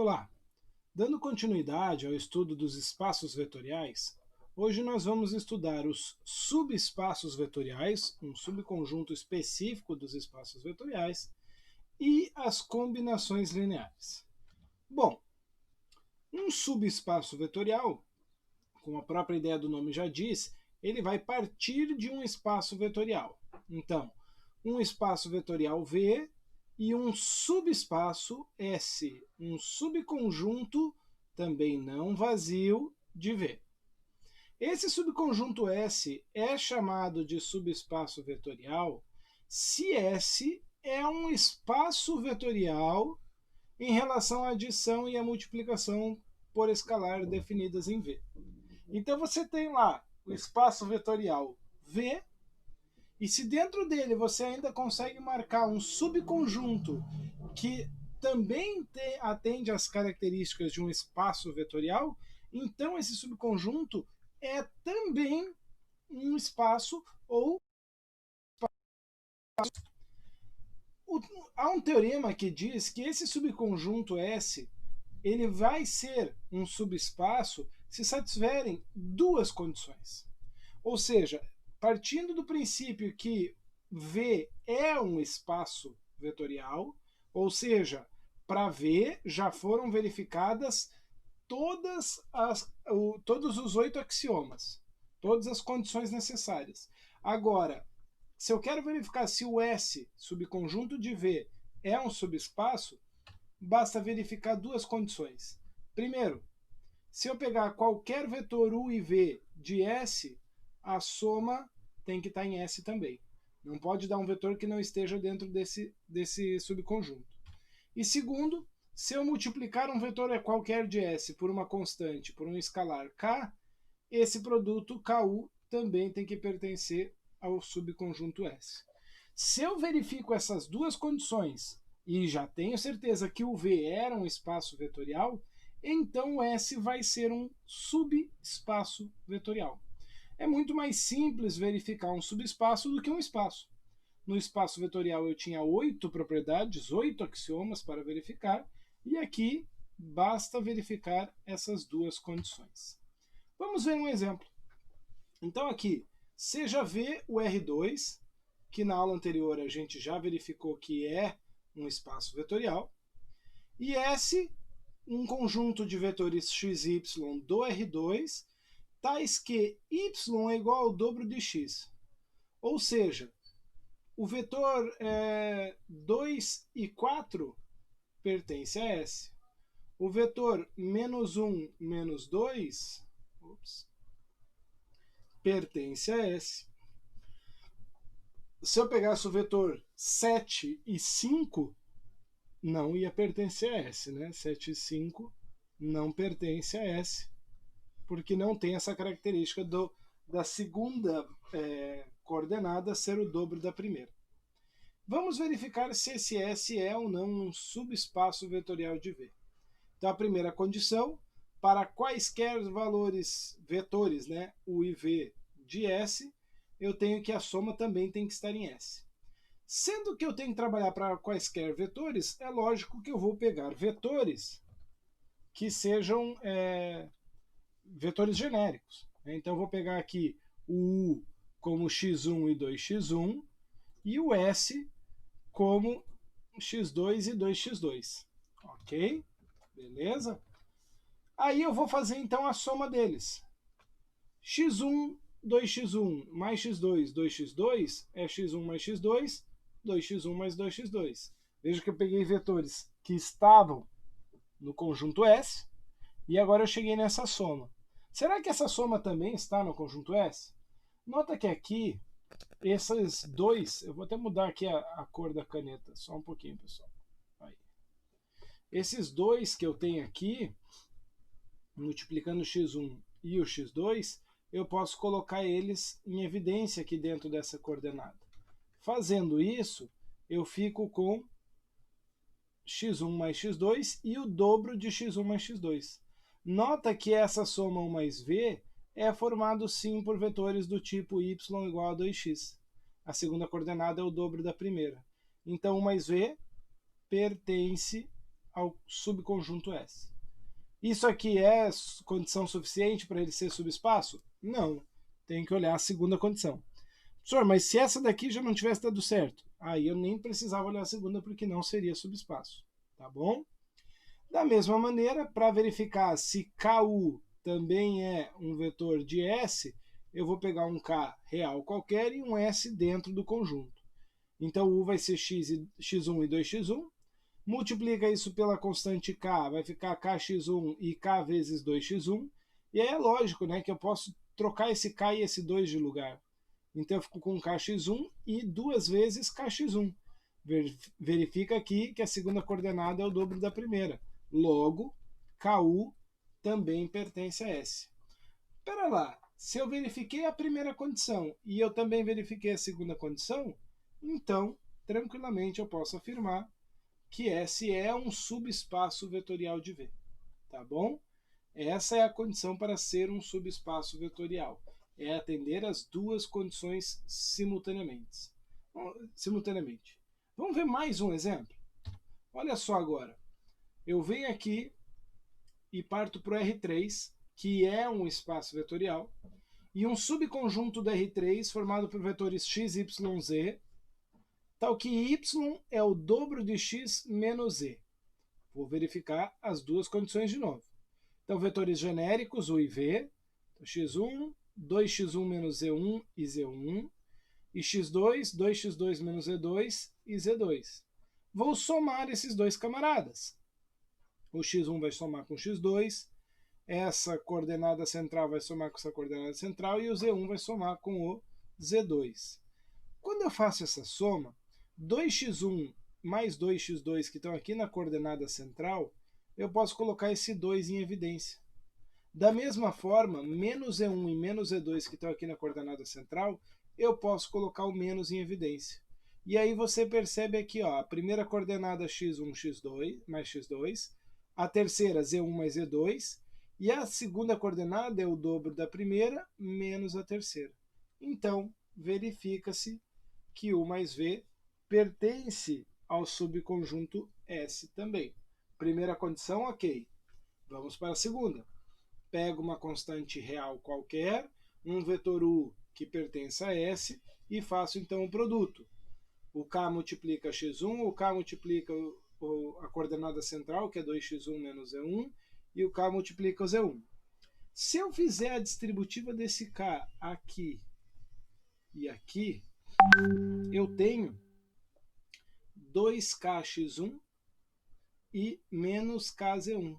Olá! Dando continuidade ao estudo dos espaços vetoriais, hoje nós vamos estudar os subespaços vetoriais, um subconjunto específico dos espaços vetoriais, e as combinações lineares. Bom, um subespaço vetorial, como a própria ideia do nome já diz, ele vai partir de um espaço vetorial. Então, um espaço vetorial V e um subespaço S, um subconjunto também não vazio de V. Esse subconjunto S é chamado de subespaço vetorial se S é um espaço vetorial em relação à adição e à multiplicação por escalar definidas em V. Então você tem lá o espaço vetorial V, e se dentro dele você ainda consegue marcar um subconjunto que também atende às características de um espaço vetorial, então esse subconjunto é também um espaço ou há um teorema que diz que esse subconjunto S ele vai ser um subespaço se satisfazerem duas condições. Ou seja, partindo do princípio que V é um espaço vetorial, ou seja, para V já foram verificadas todos os 8 axiomas, todas as condições necessárias. Agora, se eu quero verificar se o S, subconjunto de V, é um subespaço, basta verificar duas condições. Primeiro, se eu pegar qualquer vetor U e V de S, a soma tem que estar em S também. Não pode dar um vetor que não esteja dentro desse subconjunto. E segundo, se eu multiplicar um vetor qualquer de S por uma constante, por um escalar K, esse produto KU também tem que pertencer ao subconjunto S. Se eu verifico essas duas condições e já tenho certeza que o V era um espaço vetorial, então o S vai ser um subespaço vetorial. É muito mais simples verificar um subespaço do que um espaço. No espaço vetorial eu tinha 8 propriedades, 8 axiomas para verificar, e aqui basta verificar essas duas condições. Vamos ver um exemplo. Então aqui, seja V o R2, que na aula anterior a gente já verificou que é um espaço vetorial, e S, um conjunto de vetores x e y do R2, tais que y é igual ao dobro de x. Ou seja, o vetor 2 e 4 pertence a S. O vetor menos 1, menos 2 pertence a S. Se eu pegasse o vetor 7 e 5, não ia pertencer a S, né? 7 e 5 não pertence a S, porque não tem essa característica da segunda coordenada ser o dobro da primeira. Vamos verificar se esse S é ou não um subespaço vetorial de V. Então, a primeira condição, para quaisquer vetores, né, U e V de S, eu tenho que a soma também tem que estar em S. Sendo que eu tenho que trabalhar para quaisquer vetores, é lógico que eu vou pegar vetores que sejam vetores genéricos. Então, eu vou pegar aqui o U como x1 e 2x1 e o S como x2 e 2x2. Ok? Beleza? Aí eu vou fazer então a soma deles. x1, 2x1 mais x2, 2x2 é x1 mais x2, 2x1 mais 2x2. Veja que eu peguei vetores que estavam no conjunto S e agora eu cheguei nessa soma. Será que essa soma também está no conjunto S? Nota que aqui, esses dois, eu vou até mudar aqui a cor da caneta, só um pouquinho, pessoal. Aí. Esses dois que eu tenho aqui, multiplicando o x1 e o x2, eu posso colocar eles em evidência aqui dentro dessa coordenada. Fazendo isso, eu fico com x1 mais x2 e o dobro de x1 mais x2. Nota que essa soma 1 mais v é formado sim por vetores do tipo y igual a 2x. A segunda coordenada é o dobro da primeira. Então 1 mais v pertence ao subconjunto S. Isso aqui é condição suficiente para ele ser subespaço? Não. Tem que olhar a segunda condição. Professor, mas se essa daqui já não tivesse dado certo, aí eu nem precisava olhar a segunda porque não seria subespaço. Tá bom? Da mesma maneira, para verificar se KU também é um vetor de S, eu vou pegar um K real qualquer e um S dentro do conjunto. Então, U vai ser x1 e 2x1. Multiplica isso pela constante K, vai ficar Kx1 e K vezes 2x1. E aí é lógico, né, que eu posso trocar esse K e esse 2 de lugar. Então eu fico com Kx1 e 2 vezes Kx1. Verifica aqui que a segunda coordenada é o dobro da primeira. Logo, KU também pertence a S. Espera lá, se eu verifiquei a primeira condição e eu também verifiquei a segunda condição, então, tranquilamente eu posso afirmar que S é um subespaço vetorial de V. Tá bom? Essa é a condição para ser um subespaço vetorial. É atender as duas condições simultaneamente. Vamos ver mais um exemplo? Olha só agora. Eu venho aqui e parto para o R3, que é um espaço vetorial, e um subconjunto do R3 formado por vetores x, y, z, tal que y é o dobro de x menos z. Vou verificar as duas condições de novo. Então, vetores genéricos, U e V, então, x1, 2x1 menos z1 e z1, e x2, 2x2 menos z2 e z2. Vou somar esses dois camaradas. O x1 vai somar com o x2, essa coordenada central vai somar com essa coordenada central e o z1 vai somar com o z2. Quando eu faço essa soma, 2x1 mais 2x2 que estão aqui na coordenada central, eu posso colocar esse 2 em evidência. Da mesma forma, menos E1 e menos E2 que estão aqui na coordenada central, eu posso colocar o menos em evidência. E aí você percebe aqui, ó, a primeira coordenada x1, x2, mais x2, a terceira z1 mais z2, e a segunda coordenada é o dobro da primeira menos a terceira. Então, verifica-se que U mais V pertence ao subconjunto S também. Primeira condição, ok. Vamos para a segunda. Pego uma constante real qualquer, um vetor U que pertence a S, e faço então o produto. O K multiplica x1, o K multiplica a coordenada central, que é 2x1 menos z1, e o K multiplica o z1. Se eu fizer a distributiva desse K aqui e aqui, eu tenho 2kx1 e menos kz1.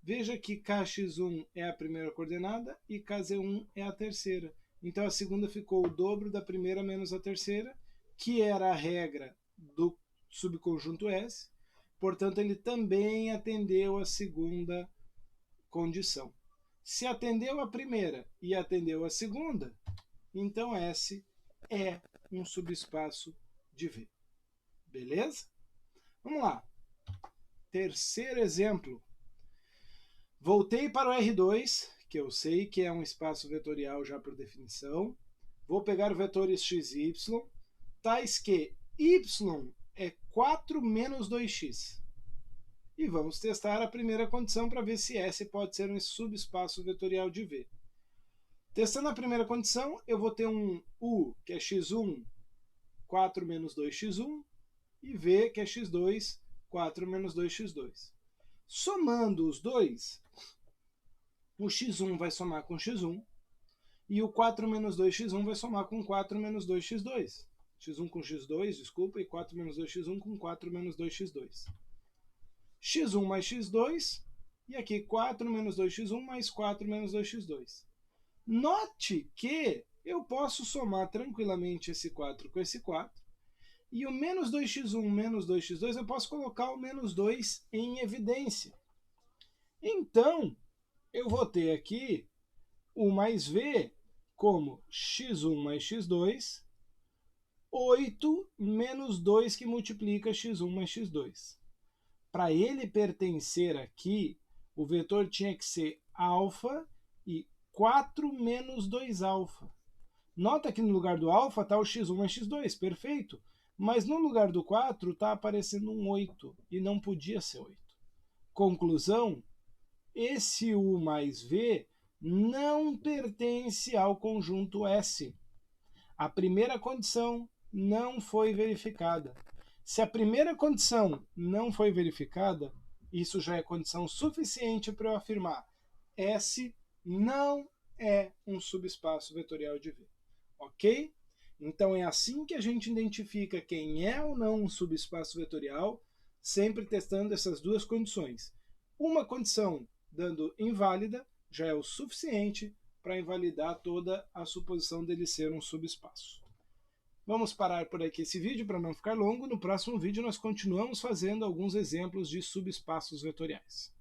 Veja que kx1 é a primeira coordenada e kz1 é a terceira. Então a segunda ficou o dobro da primeira menos a terceira, que era a regra do subconjunto S. Portanto, ele também atendeu a segunda condição. Se atendeu a primeira e atendeu a segunda, então S é um subespaço de V. Beleza? Vamos lá. Terceiro exemplo. Voltei para o R2, que eu sei que é um espaço vetorial já por definição. Vou pegar vetores x e y, tais que y é 4 menos 2x. E vamos testar a primeira condição para ver se S pode ser um subespaço vetorial de V. Testando a primeira condição, eu vou ter um U, que é x1, 4 menos 2x1, e V, que é x2, 4 menos 2x2. Somando os dois, o x1 vai somar com x1, e o 4 menos 2x1 vai somar com 4 menos 2x2. x1 com x2, desculpa, e 4 menos 2x1 com 4 menos 2x2. x1 mais x2, e aqui 4 menos 2x1 mais 4 menos 2x2. Note que eu posso somar tranquilamente esse 4 com esse 4, e o menos 2x1 menos 2x2, eu posso colocar o menos 2 em evidência. Então, eu vou ter aqui U mais V como x1 mais x2, 8 menos 2 que multiplica x1 mais x2. Para ele pertencer aqui, o vetor tinha que ser alfa e 4 menos 2 alfa. Nota que no lugar do alfa está o x1 mais x2, perfeito. mas no lugar do 4 está aparecendo um 8, e não podia ser 8. Conclusão, esse U mais V não pertence ao conjunto S. A primeira condição não foi verificada. Se a primeira condição não foi verificada, isso já é condição suficiente para eu afirmar S não é um subespaço vetorial de V. Ok? Então é assim que a gente identifica quem é ou não um subespaço vetorial, sempre testando essas duas condições. Uma condição dando inválida já é o suficiente para invalidar toda a suposição dele ser um subespaço. Vamos parar por aqui esse vídeo para não ficar longo. No próximo vídeo nós continuamos fazendo alguns exemplos de subespaços vetoriais.